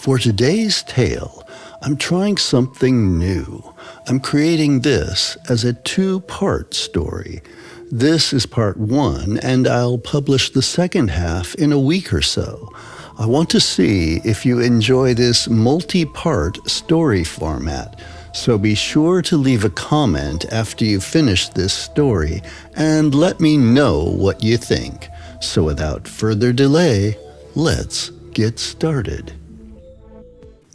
For today's tale, I'm trying something new. I'm creating this as a two-part story. This is part one, and I'll publish the second half in a week or so. I want to see if you enjoy this multi-part story format, so be sure to leave a comment after you finish this story and let me know what you think. So without further delay, let's get started.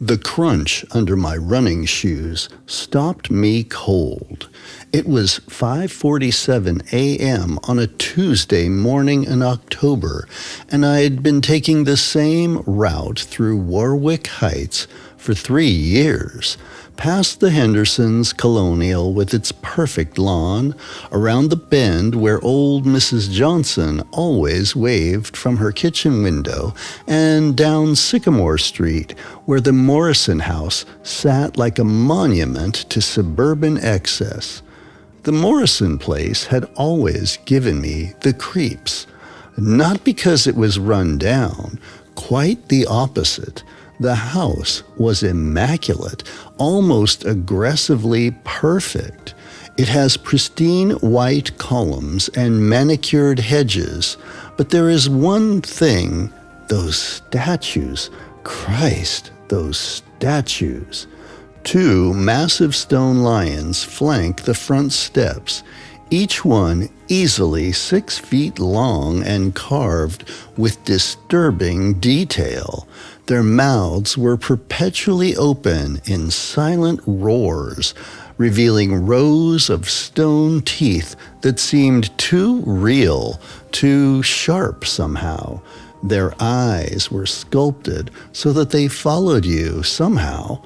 The crunch under my running shoes stopped me cold. It was 5:47 a.m. on a Tuesday morning in October, and I had been taking the same route through Warwick Heights for 3 years, past the Hendersons' Colonial with its perfect lawn, around the bend where old Mrs. Johnson always waved from her kitchen window, and down Sycamore Street where the Morrison house sat like a monument to suburban excess. The Morrison place had always given me the creeps, not because it was run down, quite the opposite. The house was immaculate, almost aggressively perfect. It has pristine white columns and manicured hedges, but there is one thing: those statues. Christ, those statues. 2 massive stone lions flank the front steps, each one easily 6 feet long and carved with disturbing detail. Their mouths were perpetually open in silent roars, revealing rows of stone teeth that seemed too real, too sharp somehow. Their eyes were sculpted so that they followed you somehow.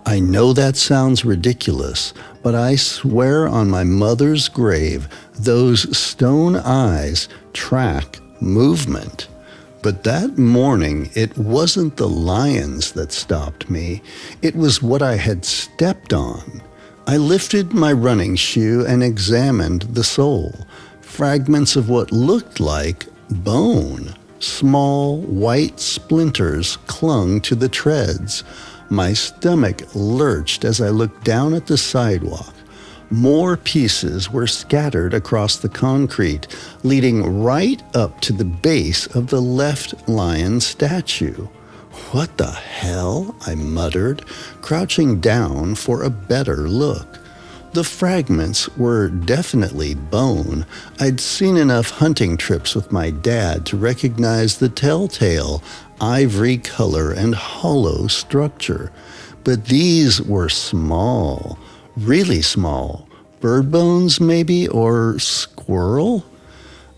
I know that sounds ridiculous, but I swear on my mother's grave, those stone eyes track movement. But that morning, it wasn't the lions that stopped me. It was what I had stepped on. I lifted my running shoe and examined the sole. Fragments of what looked like bone. Small, white splinters clung to the treads. My stomach lurched as I looked down at the sidewalk. More pieces were scattered across the concrete, leading right up to the base of the left lion statue. "What the hell?" I muttered, crouching down for a better look. The fragments were definitely bone. I'd seen enough hunting trips with my dad to recognize the telltale ivory color and hollow structure. But these were small. Really small. Bird bones, maybe, or squirrel?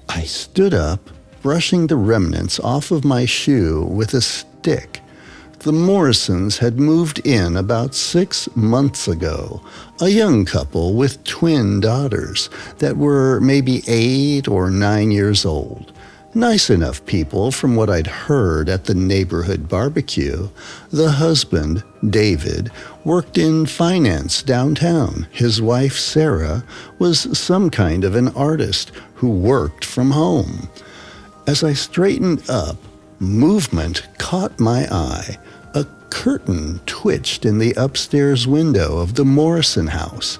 I stood up, brushing the remnants off of my shoe with a stick. The Morrisons had moved in about 6 months ago, a young couple with twin daughters that were maybe 8 or 9 years old. Nice enough people from what I'd heard at the neighborhood barbecue. The husband, David, worked in finance downtown. His wife, Sarah, was some kind of an artist who worked from home. As I straightened up, movement caught my eye. A curtain twitched in the upstairs window of the Morrison house.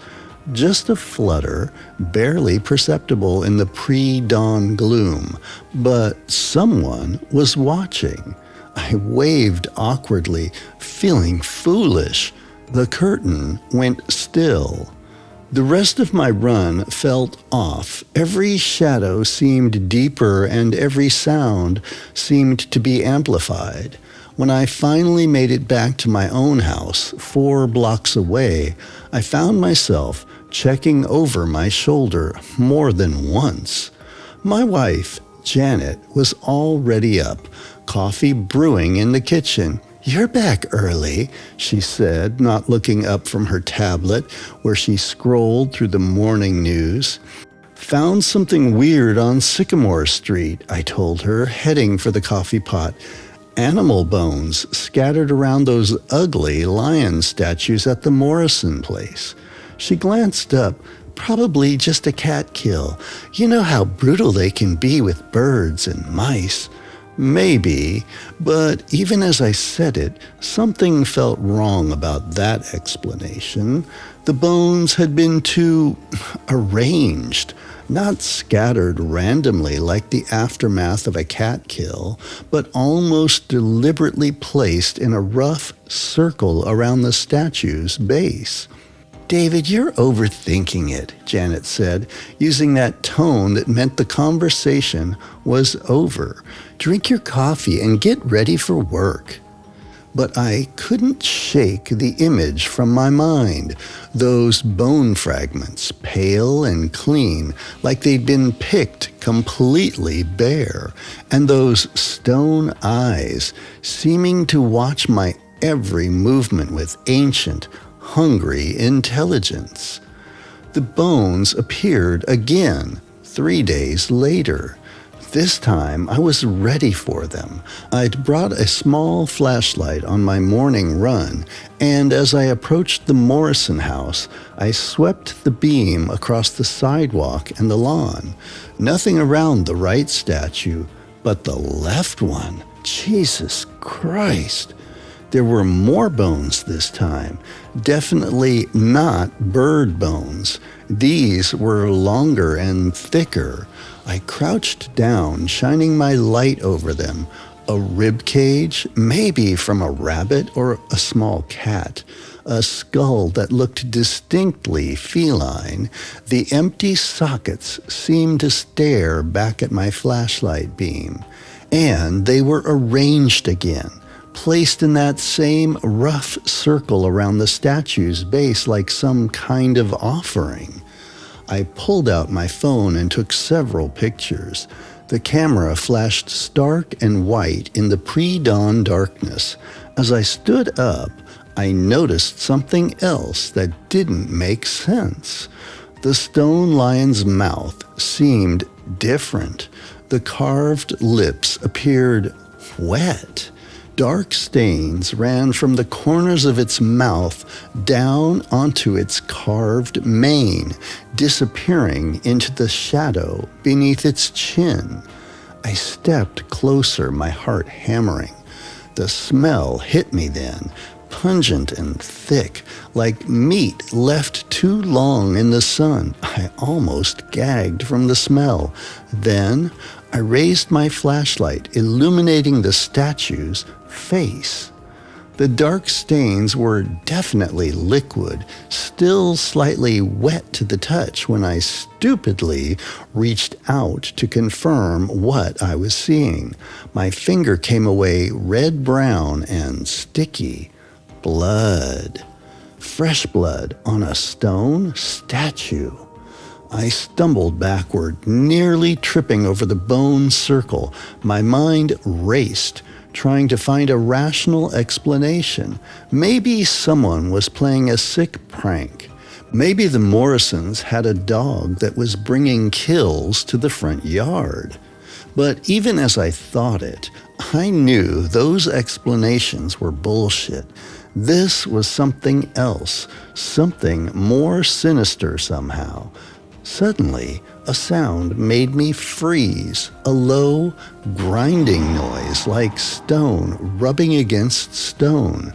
Just a flutter, barely perceptible in the pre-dawn gloom, but someone was watching. I waved awkwardly, feeling foolish. The curtain went still. The rest of my run felt off. Every shadow seemed deeper, and every sound seemed to be amplified. When I finally made it back to my own house, 4 blocks away, I found myself checking over my shoulder more than once. My wife, Janet, was already up, coffee brewing in the kitchen. "You're back early," she said, not looking up from her tablet where she scrolled through the morning news. "Found something weird on Sycamore Street," I told her, heading for the coffee pot. "Animal bones scattered around those ugly lion statues at the Morrison place." She glanced up. "Probably just a cat kill. You know how brutal they can be with birds and mice." Maybe, but even as I said it, something felt wrong about that explanation. The bones had been too arranged, not scattered randomly like the aftermath of a cat kill, but almost deliberately placed in a rough circle around the statue's base. "David, you're overthinking it," Janet said, using that tone that meant the conversation was over. "Drink your coffee and get ready for work." But I couldn't shake the image from my mind. Those bone fragments, pale and clean, like they'd been picked completely bare, and those stone eyes seeming to watch my every movement with ancient, hungry intelligence. The bones appeared again 3 days later. This time I was ready for them. I'd brought a small flashlight on my morning run, and as I approached the Morrison house, I swept the beam across the sidewalk and the lawn. Nothing around the right statue, but the left one. Jesus Christ! There were more bones this time, definitely not bird bones. These were longer and thicker. I crouched down, shining my light over them. A rib cage, maybe from a rabbit or a small cat. A skull that looked distinctly feline. The empty sockets seemed to stare back at my flashlight beam. And they were arranged again, placed in that same rough circle around the statue's base like some kind of offering. I pulled out my phone and took several pictures. The camera flashed stark and white in the pre-dawn darkness. As I stood up, I noticed something else that didn't make sense. The stone lion's mouth seemed different. The carved lips appeared wet. Dark stains ran from the corners of its mouth down onto its carved mane, disappearing into the shadow beneath its chin. I stepped closer, my heart hammering. The smell hit me then, pungent and thick, like meat left too long in the sun. I almost gagged from the smell. Then I raised my flashlight, illuminating the statue's face. The dark stains were definitely liquid, still slightly wet to the touch when I stupidly reached out to confirm what I was seeing. My finger came away red-brown and sticky. Blood. Fresh blood on a stone statue. I stumbled backward, nearly tripping over the bone circle. My mind raced, trying to find a rational explanation. Maybe someone was playing a sick prank. Maybe the Morrisons had a dog that was bringing kills to the front yard. But even as I thought it, I knew those explanations were bullshit. This was something else, something more sinister somehow. Suddenly, a sound made me freeze, a low, grinding noise like stone rubbing against stone.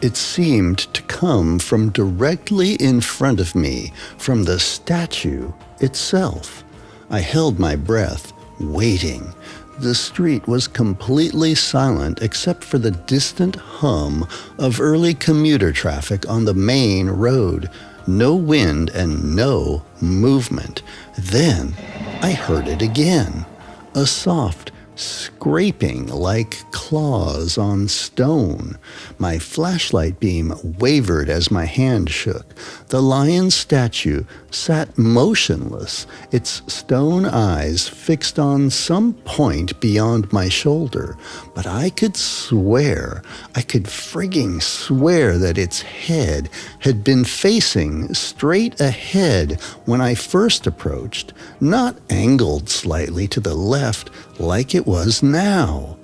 It seemed to come from directly in front of me, from the statue itself. I held my breath, waiting. The street was completely silent except for the distant hum of early commuter traffic on the main road. No wind and no movement. Then I heard it again. A soft scraping like claws on stone. My flashlight beam wavered as my hand shook. The lion statue sat motionless, its stone eyes fixed on some point beyond my shoulder. But I could frigging swear that its head had been facing straight ahead when I first approached, not angled slightly to the left like it was now.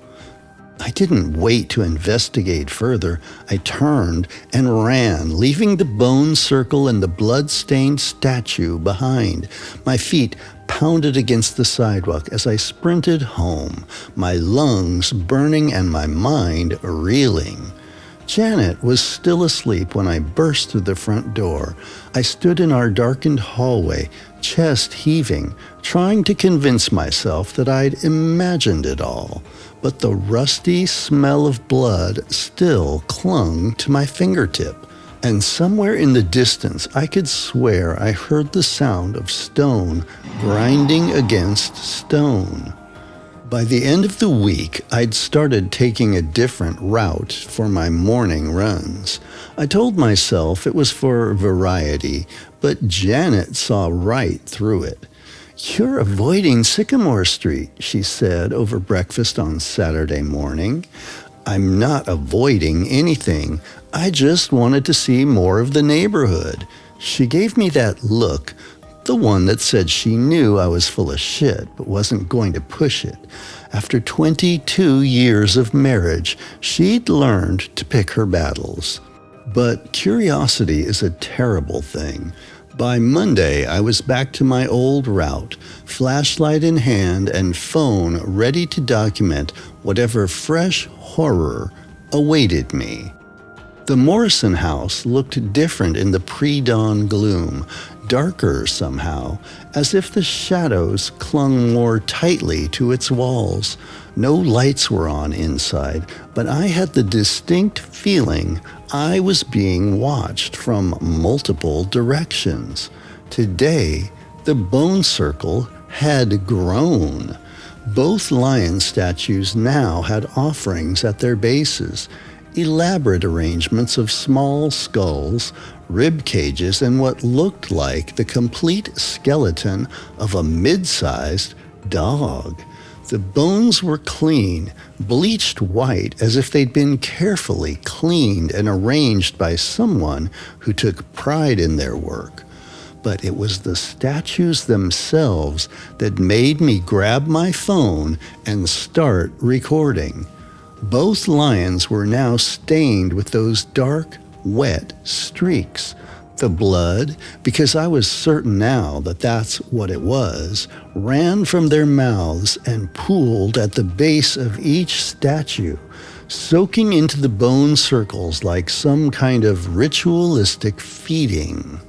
I didn't wait to investigate further. I turned and ran, leaving the bone circle and the blood-stained statue behind. My feet pounded against the sidewalk as I sprinted home, my lungs burning and my mind reeling. Janet was still asleep when I burst through the front door. I stood in our darkened hallway, chest heaving, trying to convince myself that I'd imagined it all. But the rusty smell of blood still clung to my fingertip. And somewhere in the distance, I could swear I heard the sound of stone grinding against stone. By the end of the week, I'd started taking a different route for my morning runs. I told myself it was for variety, but Janet saw right through it. "You're avoiding Sycamore Street," she said over breakfast on Saturday morning. "I'm not avoiding anything. I just wanted to see more of the neighborhood." She gave me that look, the one that said she knew I was full of shit but wasn't going to push it. After 22 years of marriage, she'd learned to pick her battles. But curiosity is a terrible thing. By Monday, I was back to my old route, flashlight in hand and phone ready to document whatever fresh horror awaited me. The Morrison house looked different in the pre-dawn gloom, darker somehow, as if the shadows clung more tightly to its walls. No lights were on inside, but I had the distinct feeling I was being watched from multiple directions. Today, the bone circle had grown. Both lion statues now had offerings at their bases, elaborate arrangements of small skulls, rib cages, and what looked like the complete skeleton of a mid-sized dog. The bones were clean, bleached white as if they'd been carefully cleaned and arranged by someone who took pride in their work. But it was the statues themselves that made me grab my phone and start recording. Both lions were now stained with those dark, wet streaks. The blood, because I was certain now that that's what it was, ran from their mouths and pooled at the base of each statue, soaking into the bone circles like some kind of ritualistic feeding.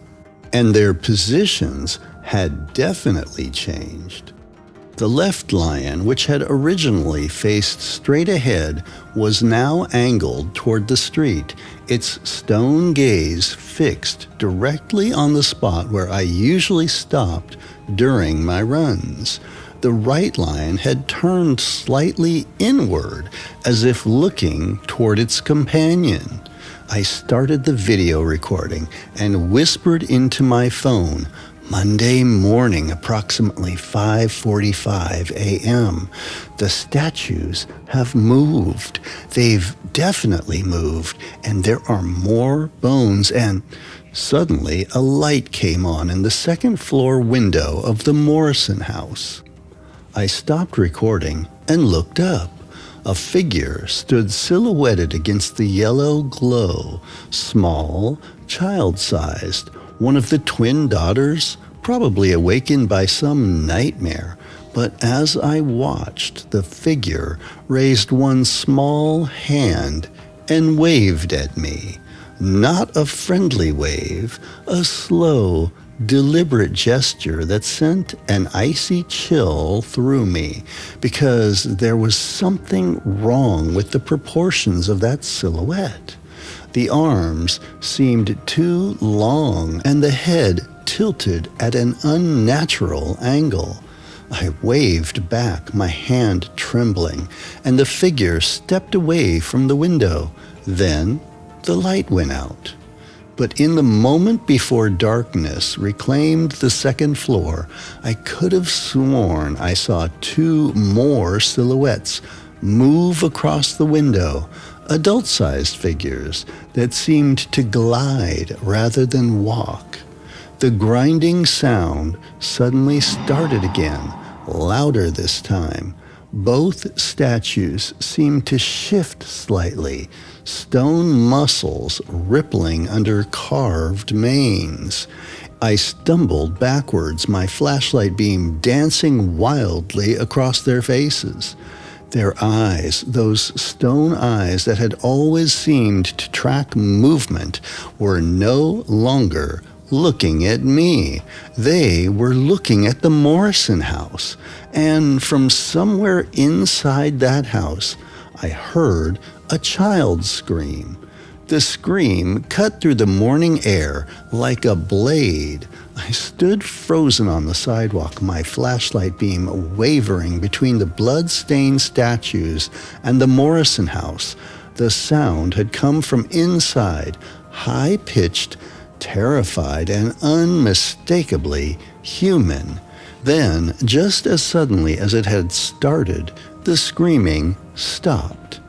And their positions had definitely changed. The left lion, which had originally faced straight ahead, was now angled toward the street, its stone gaze fixed directly on the spot where I usually stopped during my runs. The right lion had turned slightly inward, as if looking toward its companion. I started the video recording and whispered into my phone, "Monday morning, approximately 5:45 a.m. The statues have moved. They've definitely moved, and there are more bones." And suddenly a light came on in the second floor window of the Morrison house. I stopped recording and looked up. A figure stood silhouetted against the yellow glow, small, child-sized, one of the twin daughters, probably awakened by some nightmare. But as I watched, the figure raised one small hand and waved at me. Not a friendly wave, a slow, deliberate gesture that sent an icy chill through me, because there was something wrong with the proportions of that silhouette. The arms seemed too long, and the head tilted at an unnatural angle. I waved back, my hand trembling, and the figure stepped away from the window. Then the light went out. But in the moment before darkness reclaimed the second floor, I could have sworn I saw two more silhouettes move across the window, adult-sized figures that seemed to glide rather than walk. The grinding sound suddenly started again, louder this time. Both statues seemed to shift slightly, stone muscles rippling under carved manes. I stumbled backwards, my flashlight beam dancing wildly across their faces. Their eyes, those stone eyes that had always seemed to track movement, were no longer looking at me. They were looking at the Morrison house. And from somewhere inside that house, I heard a child scream. The scream cut through the morning air like a blade. I stood frozen on the sidewalk, my flashlight beam wavering between the blood-stained statues and the Morrison house. The sound had come from inside, high-pitched, terrified, and unmistakably human. Then, just as suddenly as it had started, the screaming stopped.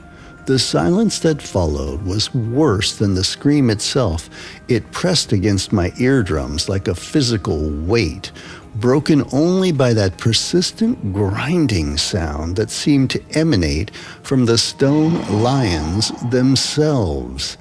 The silence that followed was worse than the scream itself. It pressed against my eardrums like a physical weight, broken only by that persistent grinding sound that seemed to emanate from the stone lions themselves.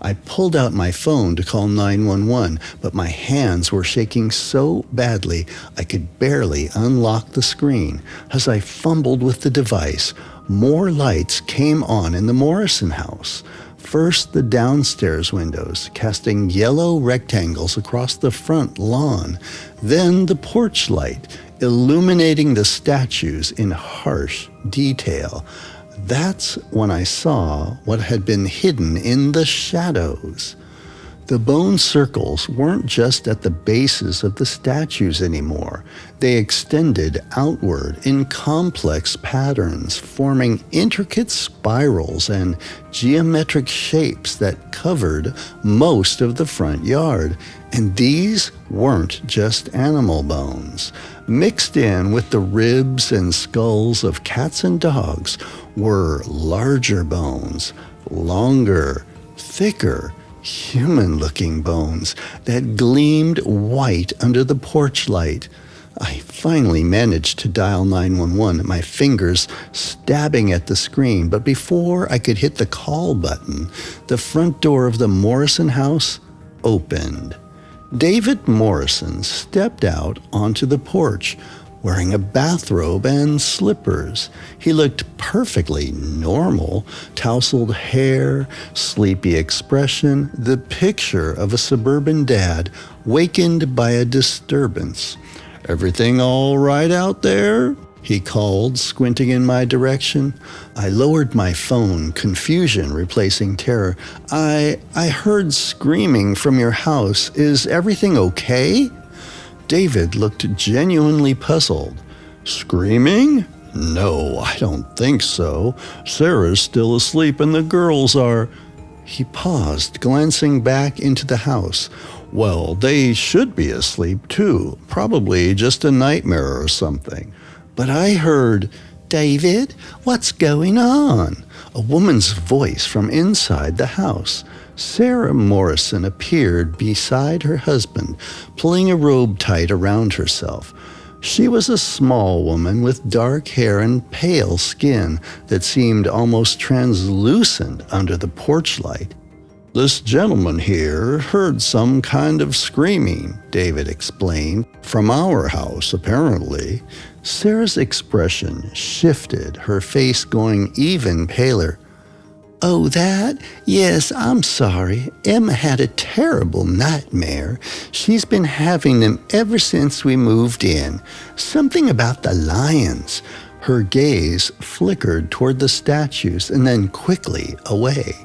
I pulled out my phone to call 911, but my hands were shaking so badly I could barely unlock the screen. As I fumbled with the device, more lights came on in the Morrison house. First, the downstairs windows, casting yellow rectangles across the front lawn. Then the porch light, illuminating the statues in harsh detail. That's when I saw what had been hidden in the shadows. The bone circles weren't just at the bases of the statues anymore. They extended outward in complex patterns, forming intricate spirals and geometric shapes that covered most of the front yard. And these weren't just animal bones. Mixed in with the ribs and skulls of cats and dogs were larger bones, longer, thicker, human-looking bones that gleamed white under the porch light. I finally managed to dial 911, my fingers stabbing at the screen, but before I could hit the call button, the front door of the Morrison house opened. David Morrison stepped out onto the porch, wearing a bathrobe and slippers. He looked perfectly normal, tousled hair, sleepy expression, the picture of a suburban dad wakened by a disturbance. "Everything all right out there?" he called, squinting in my direction. I lowered my phone, confusion replacing terror. I heard screaming from your house. Is everything okay?" David looked genuinely puzzled. "Screaming? No, I don't think so. Sarah's still asleep and the girls are—" He paused, glancing back into the house. "Well, they should be asleep too. Probably just a nightmare or something." But I heard, "David, what's going on?" A woman's voice from inside the house. Sarah Morrison appeared beside her husband, pulling a robe tight around herself. She was a small woman with dark hair and pale skin that seemed almost translucent under the porch light. "This gentleman here heard some kind of screaming," David explained. "From our house, apparently." Sarah's expression shifted, her face going even paler. "Oh, that? Yes, I'm sorry. Emma had a terrible nightmare. She's been having them ever since we moved in. Something about the lions." Her gaze flickered toward the statues and then quickly away.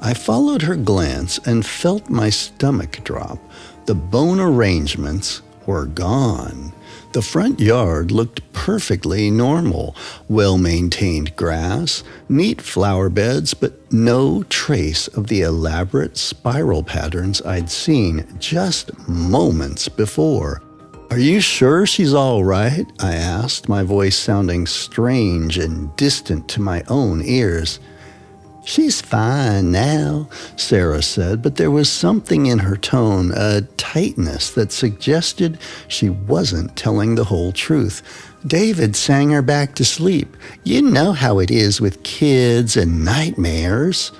I followed her glance and felt my stomach drop. The bone arrangements were gone. The front yard looked perfectly normal, well-maintained grass, neat flower beds, but no trace of the elaborate spiral patterns I'd seen just moments before. "Are you sure she's all right?" I asked, my voice sounding strange and distant to my own ears. "She's fine now," Sarah said, but there was something in her tone, a tightness that suggested she wasn't telling the whole truth. "David sang her back to sleep. You know how it is with kids and nightmares."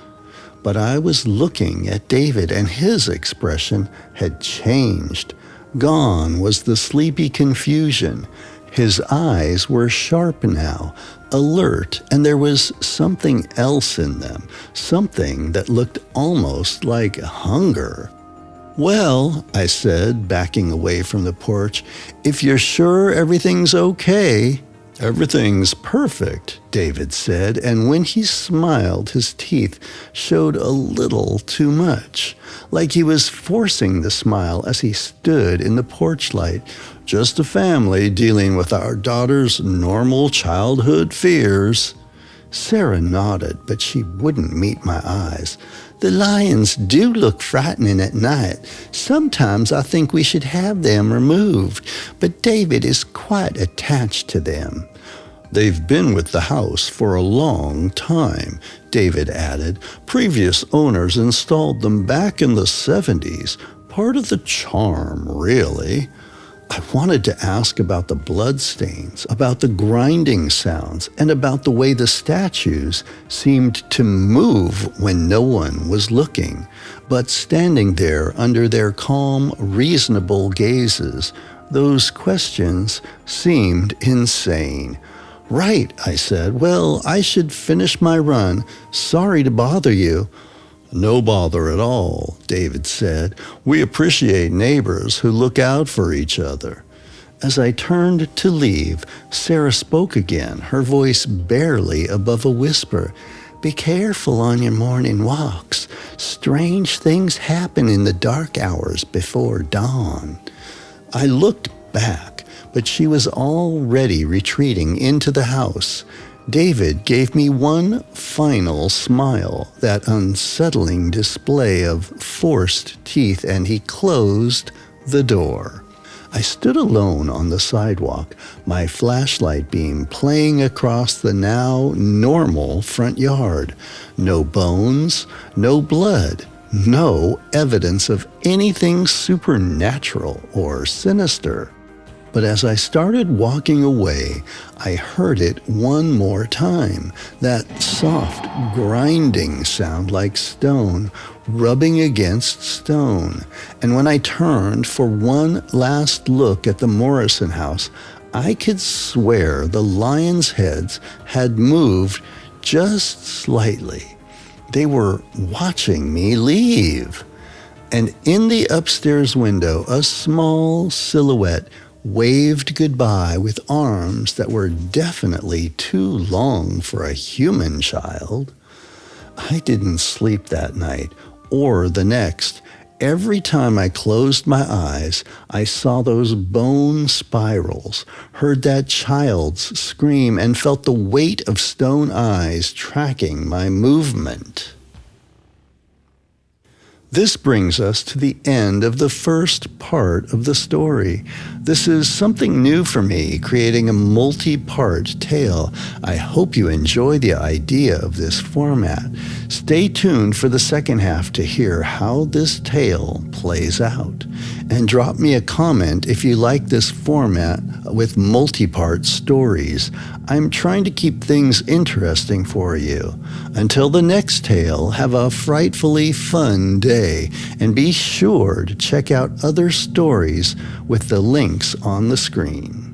But I was looking at David, and his expression had changed. Gone was the sleepy confusion. His eyes were sharp now, alert, and there was something else in them, something that looked almost like hunger. "Well," I said, backing away from the porch, "if you're sure everything's okay." "Everything's perfect," David said, and when he smiled, his teeth showed a little too much, like he was forcing the smile as he stood in the porch light. "Just a family dealing with our daughter's normal childhood fears." Sarah nodded, but she wouldn't meet my eyes. "The lions do look frightening at night. Sometimes I think we should have them removed, but David is quite attached to them." "They've been with the house for a long time," David added. "Previous owners installed them back in the 70s. Part of the charm, really." I wanted to ask about the bloodstains, about the grinding sounds, and about the way the statues seemed to move when no one was looking. But standing there under their calm, reasonable gazes, those questions seemed insane. "Right," I said. "Well, I should finish my run. Sorry to bother you." "No bother at all," David said. "We appreciate neighbors who look out for each other." As I turned to leave, Sarah spoke again, her voice barely above a whisper. "Be careful on your morning walks. Strange things happen in the dark hours before dawn." I looked back, but she was already retreating into the house. David gave me one final smile, that unsettling display of forced teeth, and he closed the door. I stood alone on the sidewalk, my flashlight beam playing across the now normal front yard. No bones, no blood, no evidence of anything supernatural or sinister. But as I started walking away, I heard it one more time, that soft grinding sound like stone rubbing against stone. And when I turned for one last look at the Morrison house, I could swear the lions' heads had moved just slightly. They were watching me leave. And in the upstairs window, a small silhouette waved goodbye with arms that were definitely too long for a human child. I didn't sleep that night or the next. Every time I closed my eyes, I saw those bone spirals, heard that child's scream, and felt the weight of stone eyes tracking my movement. This brings us to the end of the first part of the story. This is something new for me, creating a multi-part tale. I hope you enjoy the idea of this format. Stay tuned for the second half to hear how this tale plays out. And drop me a comment if you like this format with multi-part stories. I'm trying to keep things interesting for you. Until the next tale, have a frightfully fun day, and be sure to check out other stories with the links on the screen.